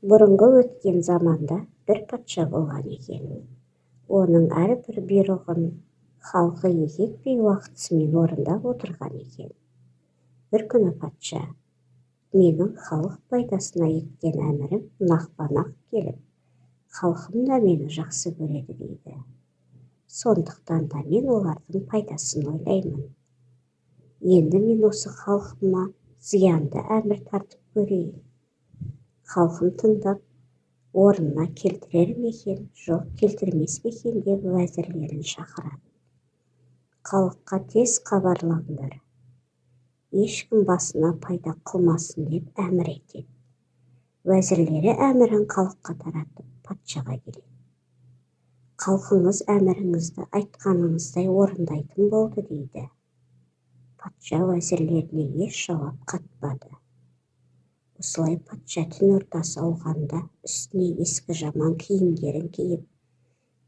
Бұрынғы өткен заманда бір патша болған екен. Оның әрбір бұйрығын халқы екпей уақытысымен орындап отырған екен. Бір күні патша: менің халық пайдасына еткен әмірім нақпа-нақ келіп, халқым да мені жақсы көреді дейді. Сондықтан да мен олардың пайдасын ойлаймын. Енді мен осы халқыма зиянды әмір тартып көрейін. Халқым тыңдап, орнына келтірер ме екен, жоқ келтірмес пе екен деп уәзірлерін шақырады. Халыққа тез хабарлаңдар, ешкім басына пайда қылмасын деп әмір етеді. Уәзірлері әмірін халыққа таратып патшаға келеді. Халқыңыз әміріңізді айтқаныңыздай орындайтын болды дейді. Патша уәзірлеріне еш жауап қатпады. Осылай патша түн ортасы ауғанда үстіне ескі жаман киімдерін киіп,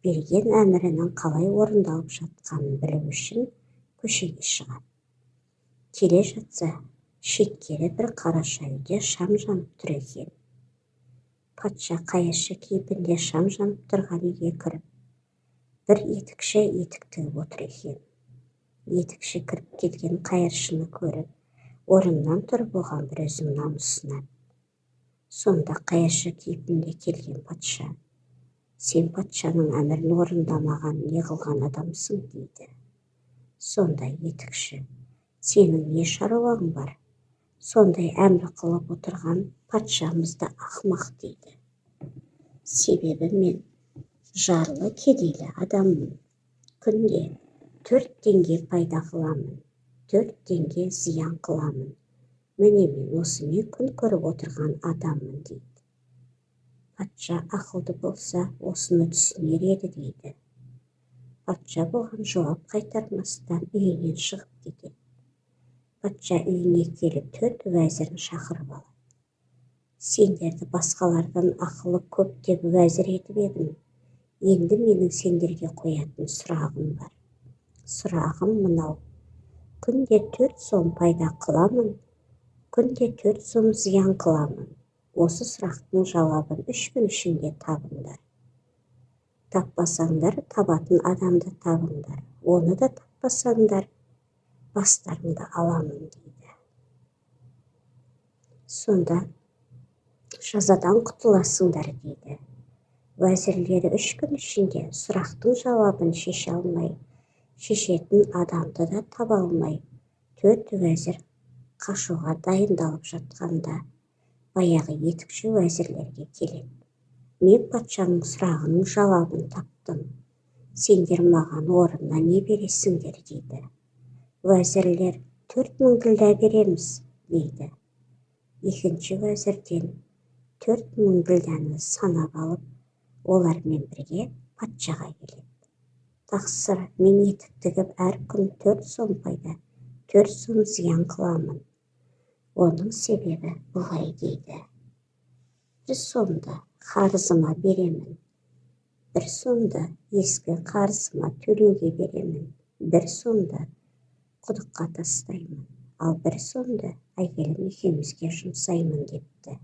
берген әмірінің қалай орындалып жатқанын білу үшін көшеге шығады. Келе жатса, шеткері бір қараша үйде шам жанып тұр екен. Патша қайыршы кейпінде шам жанып тұрған үйге кіріп, бір етікші етік тігіп отыр екен. Етікші кіріп келген қайыршыны көріп, орнынан тұрып оған бір үзім нан ұсынады. Сонда қайыршы кейпінде келген патша: сен патшаның әмірін орындамаған не қылған адамсың дейді. Сонда етікші: сенің не шаруаң бар? Сондай әмір қылып отырған патшамызды ақымақ дейді. Себебі мен жарлы кедейлі адаммын. Күнде 4 теңге пайда қыламын, 4 теңге зиян қыламын. Міне мен осымен күн көріп отырған адаммын дейді. Патша ақылды болса, осыны түсінер еді дейді. Патша бұған жауап қайтармастан үйінен шығып кетеді. Патша үйіне келіп 4 уәзірін шақырып алады. Сендерді басқалардан ақылы көп деп уәзір етіп едім. Енді менің сендерге қоятын сұрағым бар. Сұрағым мынау: күнде 4 сом пайда қыламын, күнде 4 сом зиян қыламын. Осы сұрақтың жауабын 3 күн ішінде табыңдар. Таппасаңдар, табатын адамды табыңдар. Оны да таппасаңдар, бастарыңды аламын дейді. Сонда жазадан құтыласыңдар дейді. Уәзірлері 3 күн ішінде сұрақтың жауабын шеше алмай, шешетін адамды да таба алмай, 4 уәзір қашуға дайындалып жатқанда, баяғы етікші уәзірлерге келеді. Мен патшаның сұрағының жауабын таптым. Сендер маған орнына не бересіңдер дейді. Уәзірлер: 4000 ділдә береміз дейді. Екінші уәзірден 4000 ділдәні санап алып, олармен бірге патшаға келеді. Тақсыр, мен етік тігіп әр күн 4 сом пайда, 4 сом зиян қыламын. Оның себебі бұлай дейді. 1 сомды қарызыма беремін, 1 сомды ескі қарызыма төлеуге беремін, 1 сомды құдыққа тастаймын, ал 1 сомды әйелім екеумізге жұмсаймын депті.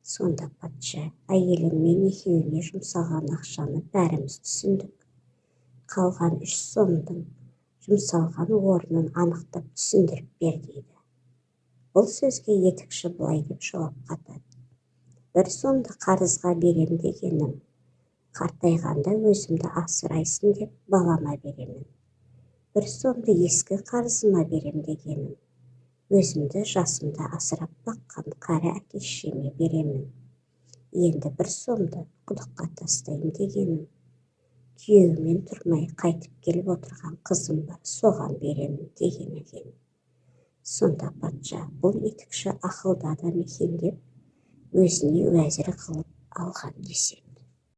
Сонда патша: әйеліңмен екеуіне жұмсалған ақшаны бәріміз түсіндік. Қалған 3 сомдың жұмсалған орнын анықтап түсіндіріп бер дейді. Бұл сөзге етікші былай деп жауап қатады: 1 сомды қарызға берем дегенім, қартайғанда өзімді асырайсын деп балама беремін. 1 сомды ескі қарызыма берем дегенім, өзімді жасымда асырап баққан кәрі әке-шешеме беремін. Енді 1 сомды құдыққа тастайым дегенім, күйеуімен тұрмай қайтып келіп отырған қызым бар, соған беремін деген екен. Сонда патша: бұл етікші ақылды адам екен деп өзіне уәзір қылып алған деседі.